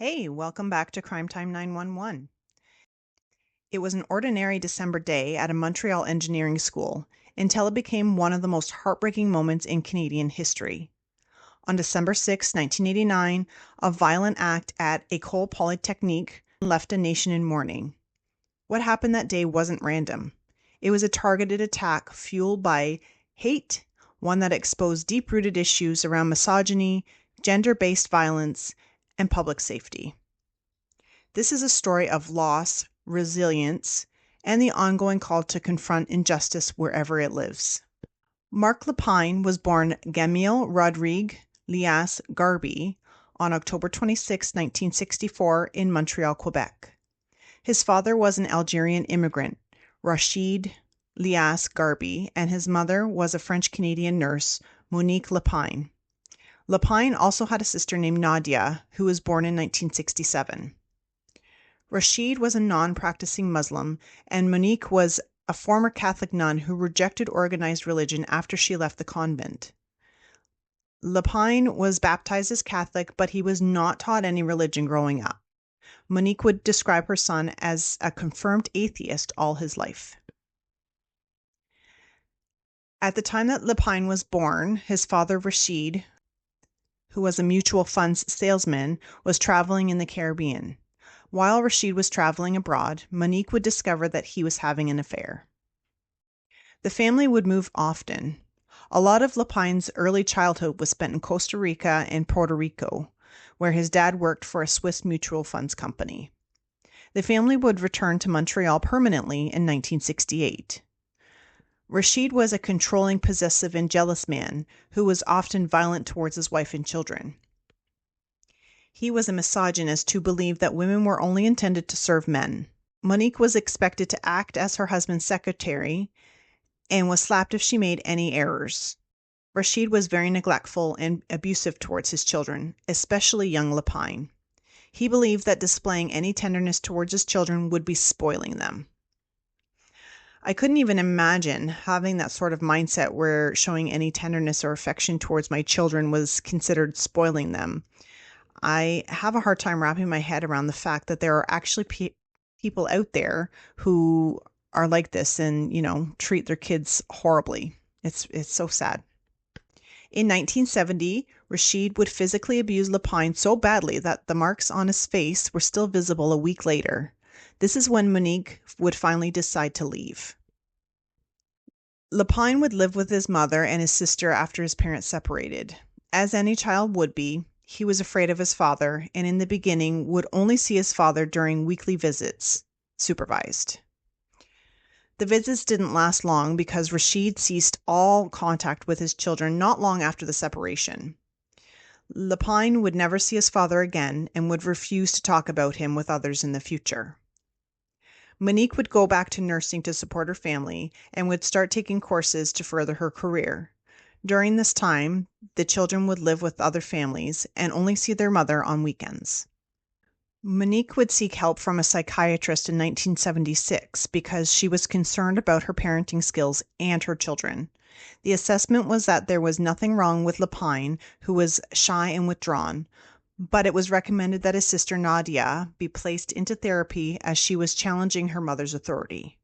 Hey, welcome back to Crime Time 911. It was an ordinary December day at a Montreal engineering school until it became one of the most heartbreaking moments in Canadian history. On December 6, 1989, a violent act at École Polytechnique left a nation in mourning. What happened that day wasn't random. It was a targeted attack fueled by hate, one that exposed deep-rooted issues around misogyny, gender-based violence, and public safety. This is a story of loss, resilience, and the ongoing call to confront injustice wherever it lives. Marc Lepine was born Gamil Rodrigue Lias Garbi on October 26, 1964 in Montreal, Quebec. His father was an Algerian immigrant, Rachid Lias Garbi, and his mother was a French-Canadian nurse, Monique Lepine. Lepine also had a sister named Nadia, who was born in 1967. Rachid was a non-practicing Muslim, and Monique was a former Catholic nun who rejected organized religion after she left the convent. Lepine was baptized as Catholic, but he was not taught any religion growing up. Monique would describe her son as a confirmed atheist all his life. At the time that Lepine was born, his father Rachid, who was a mutual funds salesman, was traveling in the Caribbean. While Rachid was traveling abroad, Monique would discover that he was having an affair. The family would move often. A lot of Lepine's early childhood was spent in Costa Rica and Puerto Rico, where his dad worked for a Swiss mutual funds company. The family would return to Montreal permanently in 1968. Rachid was a controlling, possessive, and jealous man who was often violent towards his wife and children. He was a misogynist who believed that women were only intended to serve men. Monique was expected to act as her husband's secretary and was slapped if she made any errors. Rachid was very neglectful and abusive towards his children, especially young Lepine. He believed that displaying any tenderness towards his children would be spoiling them. I couldn't even imagine having that sort of mindset where showing any tenderness or affection towards my children was considered spoiling them. I have a hard time wrapping my head around the fact that there are actually people out there who are like this and, treat their kids horribly. It's so sad. In 1970, Rachid would physically abuse Lepine so badly that the marks on his face were still visible a week later. This is when Monique would finally decide to leave. Lepine would live with his mother and his sister after his parents separated. As any child would be, he was afraid of his father, and in the beginning would only see his father during weekly visits, supervised. The visits didn't last long because Rachid ceased all contact with his children not long after the separation. Lepine would never see his father again and would refuse to talk about him with others in the future. Monique would go back to nursing to support her family and would start taking courses to further her career. During this time, the children would live with other families and only see their mother on weekends. Monique would seek help from a psychiatrist in 1976 because she was concerned about her parenting skills and her children. The assessment was that there was nothing wrong with Lepine, who was shy and withdrawn, but it was recommended that his sister Nadia be placed into therapy as she was challenging her mother's authority.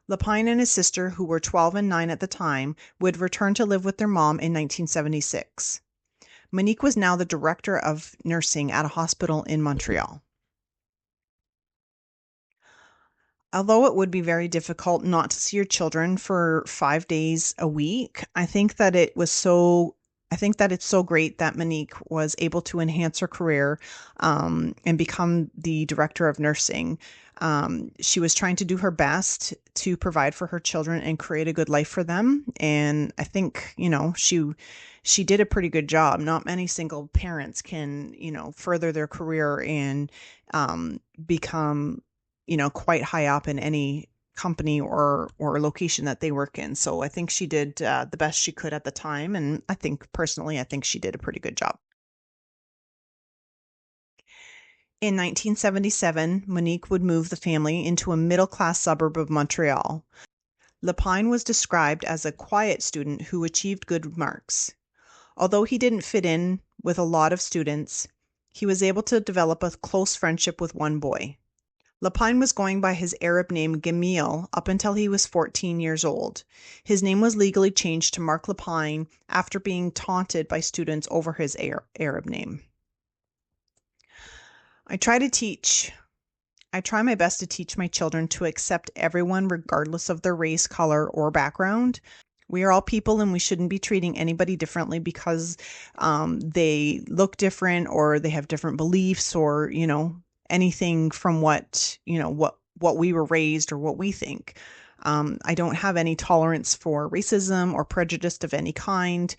Lepine and his sister, who were 12 and 9 at the time, would return to live with their mom in 1976. Monique was now the director of nursing at a hospital in Montreal. Although it would be very difficult not to see your children for 5 days a week, I think that it's so great that Monique was able to enhance her career and become the director of nursing. She was trying to do her best to provide for her children and create a good life for them. And I think, she did a pretty good job. Not many single parents can, further their career and become, quite high up in any company or location that they work in. So I think she did the best she could at the time. And I think she did a pretty good job. In 1977, Monique would move the family into a middle-class suburb of Montreal. Lepine was described as a quiet student who achieved good marks. Although he didn't fit in with a lot of students, He was able to develop a close friendship with one boy. Lapine was going by his Arab name Gamil up until he was 14 years old. His name was legally changed to Mark Lapine after being taunted by students over his Arab name. I try my best to teach my children to accept everyone regardless of their race, color, or background. We are all people and we shouldn't be treating anybody differently because they look different or they have different beliefs or, anything from what we were raised or what we think. I don't have any tolerance for racism or prejudice of any kind.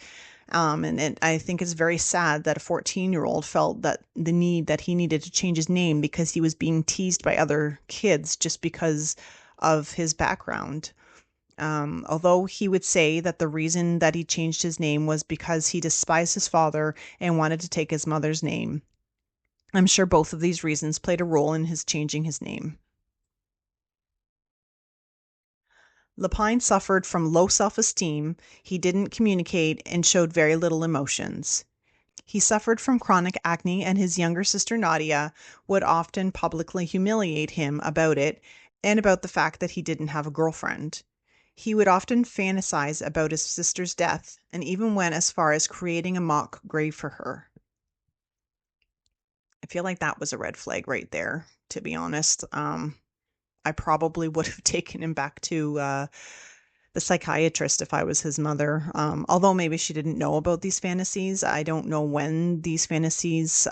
And I think it's very sad that a 14-year-old felt that the need that he needed to change his name because he was being teased by other kids just because of his background. Although he would say that the reason that he changed his name was because he despised his father and wanted to take his mother's name. I'm sure both of these reasons played a role in his changing his name. Lapine suffered from low self-esteem, he didn't communicate, and showed very little emotions. He suffered from chronic acne, and his younger sister Nadia would often publicly humiliate him about it and about the fact that he didn't have a girlfriend. He would often fantasize about his sister's death and even went as far as creating a mock grave for her. I feel like that was a red flag right there, to be honest. I probably would have taken him back to the psychiatrist if I was his mother. Although maybe she didn't know about these fantasies. I don't know when these fantasies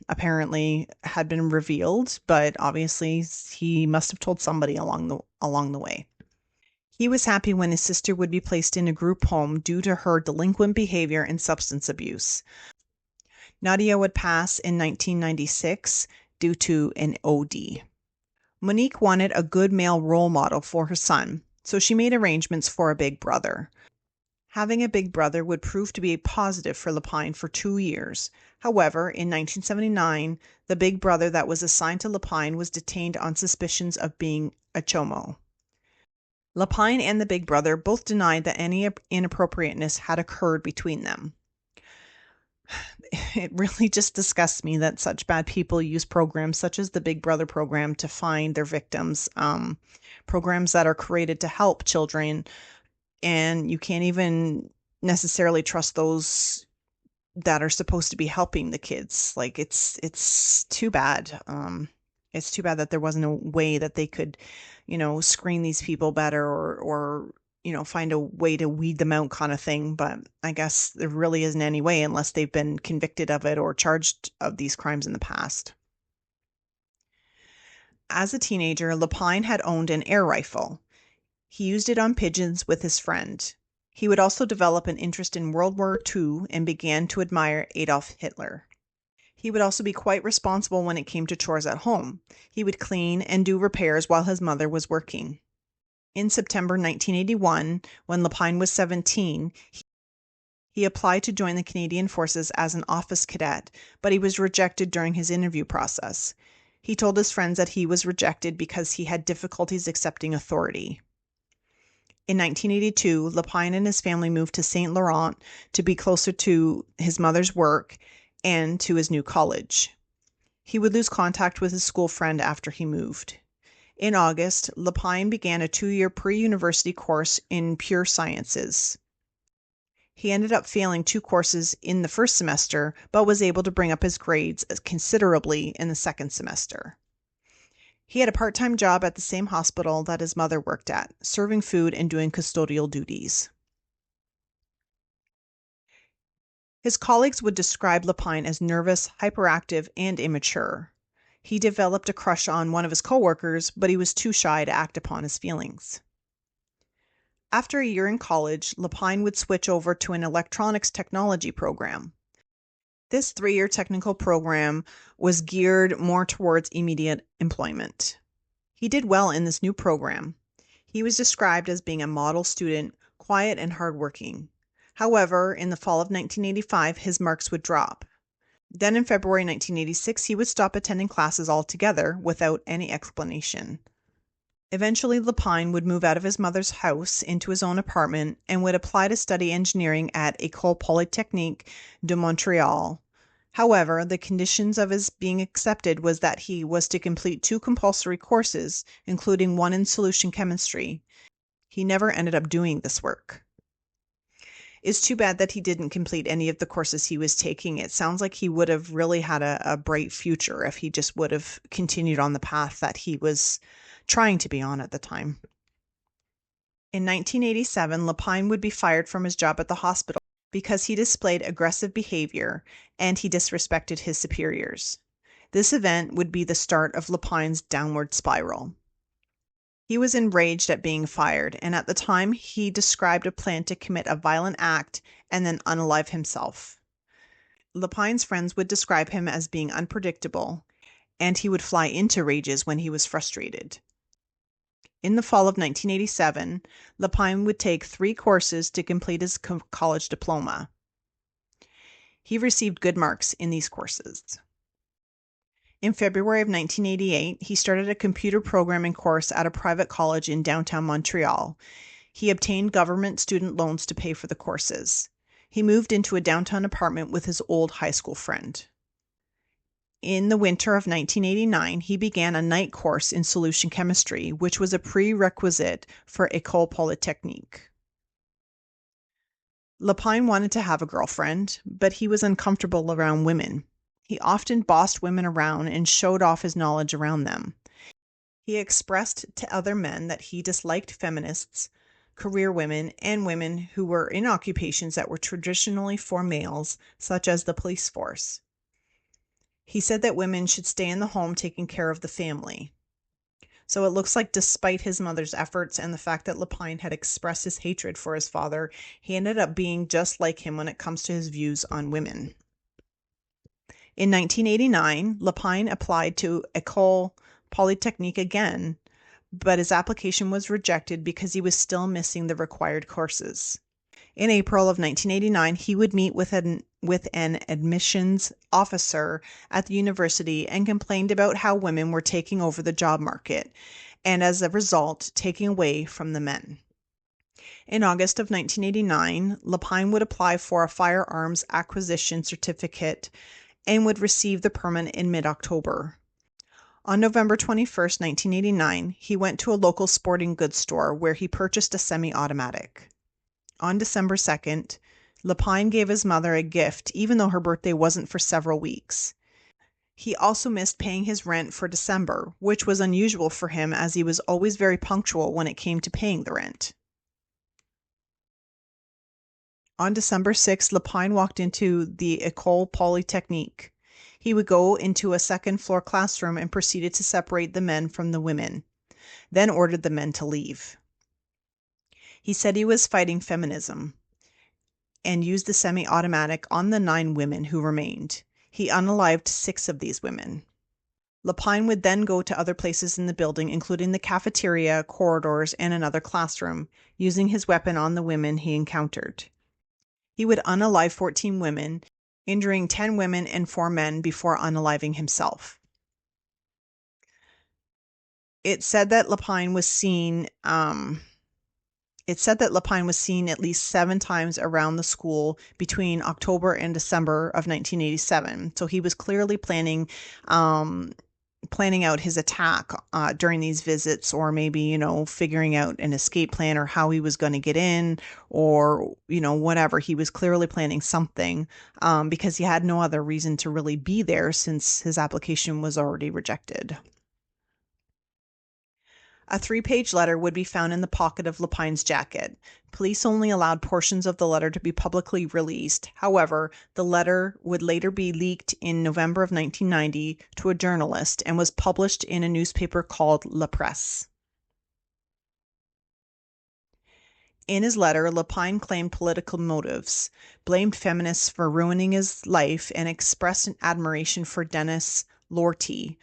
apparently had been revealed, but obviously he must have told somebody along the way. He was happy when his sister would be placed in a group home due to her delinquent behavior and substance abuse. Nadia would pass in 1996 due to an OD. Monique wanted a good male role model for her son, so she made arrangements for a big brother. Having a big brother would prove to be a positive for Lapine for 2 years. However, in 1979, the big brother that was assigned to Lapine was detained on suspicions of being a chomo. Lapine and the big brother both denied that any inappropriateness had occurred between them. It really just disgusts me that such bad people use programs such as the Big Brother program to find their victims, programs that are created to help children, and you can't even necessarily trust those that are supposed to be helping the kids. Like it's too bad. It's too bad that there wasn't a way that they could, screen these people better or find a way to weed them out kind of thing. But I guess there really isn't any way unless they've been convicted of it or charged of these crimes in the past. As a teenager, Lapine had owned an air rifle. He used it on pigeons with his friend. He would also develop an interest in World War II and began to admire Adolf Hitler. He would also be quite responsible when it came to chores at home. He would clean and do repairs while his mother was working. In September 1981, when Lapine was 17, he applied to join the Canadian Forces as an office cadet, but he was rejected during his interview process. He told his friends that he was rejected because he had difficulties accepting authority. In 1982, Lapine and his family moved to St. Laurent to be closer to his mother's work and to his new college. He would lose contact with his school friend after he moved. In August, Lapine began a 2-year pre-university course in pure sciences. He ended up failing 2 courses in the first semester, but was able to bring up his grades considerably in the second semester. He had a part-time job at the same hospital that his mother worked at, serving food and doing custodial duties. His colleagues would describe Lapine as nervous, hyperactive, and immature. He developed a crush on one of his coworkers, but he was too shy to act upon his feelings. After a year in college, Lapine would switch over to an electronics technology program. This 3-year technical program was geared more towards immediate employment. He did well in this new program. He was described as being a model student, quiet and hardworking. However, in the fall of 1985, his marks would drop. Then in February 1986, he would stop attending classes altogether without any explanation. Eventually, Lapine would move out of his mother's house into his own apartment and would apply to study engineering at École Polytechnique de Montreal. However, the conditions of his being accepted was that he was to complete 2 compulsory courses, including one in solution chemistry. He never ended up doing this work. It's too bad that he didn't complete any of the courses he was taking. It sounds like he would have really had a bright future if he just would have continued on the path that he was trying to be on at the time. In 1987, Lapine would be fired from his job at the hospital because he displayed aggressive behavior and he disrespected his superiors. This event would be the start of Lapine's downward spiral. He was enraged at being fired, and at the time he described a plan to commit a violent act and then unalive himself. Lapine's friends would describe him as being unpredictable, and he would fly into rages when he was frustrated. In the fall of 1987, Lapine would take 3 courses to complete his college diploma. He received good marks in these courses. In February of 1988, he started a computer programming course at a private college in downtown Montreal. He obtained government student loans to pay for the courses. He moved into a downtown apartment with his old high school friend. In the winter of 1989, he began a night course in solution chemistry, which was a prerequisite for École Polytechnique. Lapine wanted to have a girlfriend, but he was uncomfortable around women. He often bossed women around and showed off his knowledge around them. He expressed to other men that he disliked feminists, career women, and women who were in occupations that were traditionally for males, such as the police force. He said that women should stay in the home taking care of the family. So it looks like despite his mother's efforts and the fact that Lapine had expressed his hatred for his father, he ended up being just like him when it comes to his views on women. In 1989, Lapine applied to École Polytechnique again, but his application was rejected because he was still missing the required courses. In April of 1989, he would meet with an admissions officer at the university and complained about how women were taking over the job market and, as a result, taking away from the men. In August of 1989, Lapine would apply for a firearms acquisition certificate and would receive the permit in mid-October. On November 21st, 1989, he went to a local sporting goods store where he purchased a semi-automatic. On December 2nd, Lapine gave his mother a gift even though her birthday wasn't for several weeks. He also missed paying his rent for December, which was unusual for him as he was always very punctual when it came to paying the rent. On December 6th, Lapine walked into the École Polytechnique. He would go into a second-floor classroom and proceeded to separate the men from the women, then ordered the men to leave. He said he was fighting feminism and used the semi-automatic on the 9 women who remained. He unalived 6 of these women. Lapine would then go to other places in the building, including the cafeteria, corridors, and another classroom, using his weapon on the women he encountered. He would unalive 14 women, injuring 10 women and 4 men before unaliving himself. It said that Lapine was seen at least 7 times around the school between October and December of 1987. So he was clearly planning out his attack during these visits, or maybe, figuring out an escape plan or how he was going to get in, or, whatever. He was clearly planning something because he had no other reason to really be there since his application was already rejected. A 3-page letter would be found in the pocket of Lapine's jacket. Police only allowed portions of the letter to be publicly released. However, the letter would later be leaked in November of 1990 to a journalist and was published in a newspaper called La Presse. In his letter, Lapine claimed political motives, blamed feminists for ruining his life, and expressed an admiration for Denis Lortie,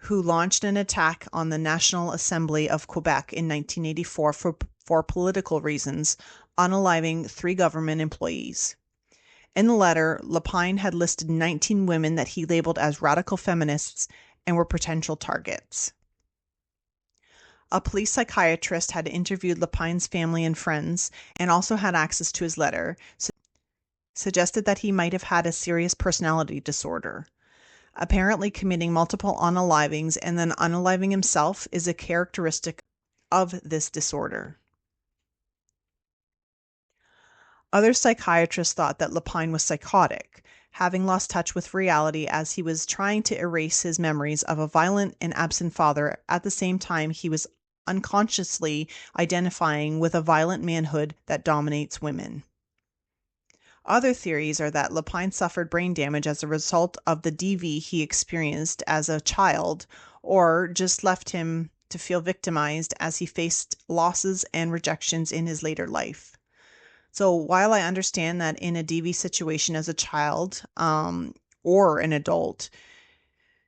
who launched an attack on the National Assembly of Quebec in 1984 for political reasons, unaliving 3 government employees. In the letter, Lapine had listed 19 women that he labeled as radical feminists and were potential targets. A police psychiatrist had interviewed Lapine's family and friends and also had access to his letter, suggested that he might have had a serious personality disorder. Apparently, committing multiple unalivings and then unaliving himself is a characteristic of this disorder. Other psychiatrists thought that Lapine was psychotic, having lost touch with reality as he was trying to erase his memories of a violent and absent father. At the same time, he was unconsciously identifying with a violent manhood that dominates women. Other theories are that Lapine suffered brain damage as a result of the DV he experienced as a child, or just left him to feel victimized as he faced losses and rejections in his later life. So while I understand that in a DV situation as a child or an adult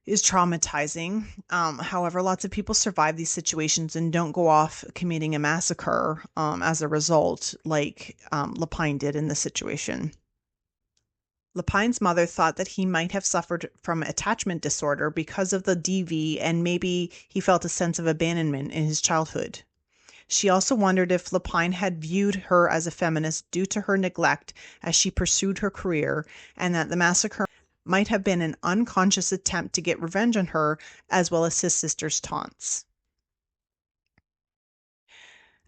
is traumatizing, however, lots of people survive these situations and don't go off committing a massacre as a result, like Lapine did in this situation. Lapine's mother thought that he might have suffered from attachment disorder because of the DV, and maybe he felt a sense of abandonment in his childhood. She also wondered if Lapine had viewed her as a feminist due to her neglect as she pursued her career, and that the massacre might have been an unconscious attempt to get revenge on her as well as his sister's taunts.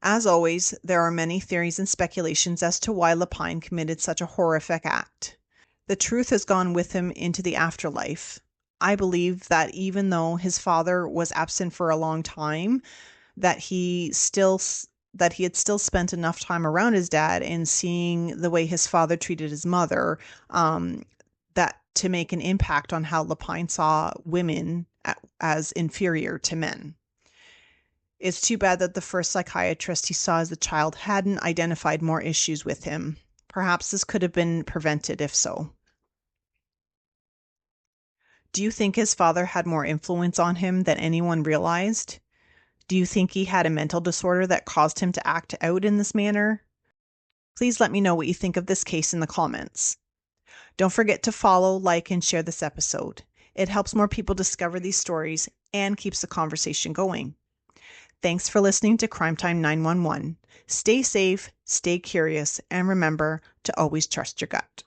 As always, there are many theories and speculations as to why Lapine committed such a horrific act. The truth has gone with him into the afterlife. I believe that even though his father was absent for a long time, that he had still spent enough time around his dad and seeing the way his father treated his mother, that to make an impact on how Lapine saw women as inferior to men. It's too bad that the first psychiatrist he saw as a child hadn't identified more issues with him. Perhaps this could have been prevented if so. Do you think his father had more influence on him than anyone realized? Do you think he had a mental disorder that caused him to act out in this manner? Please let me know what you think of this case in the comments. Don't forget to follow, like, and share this episode. It helps more people discover these stories and keeps the conversation going. Thanks for listening to Crime Time 911. Stay safe, stay curious, and remember to always trust your gut.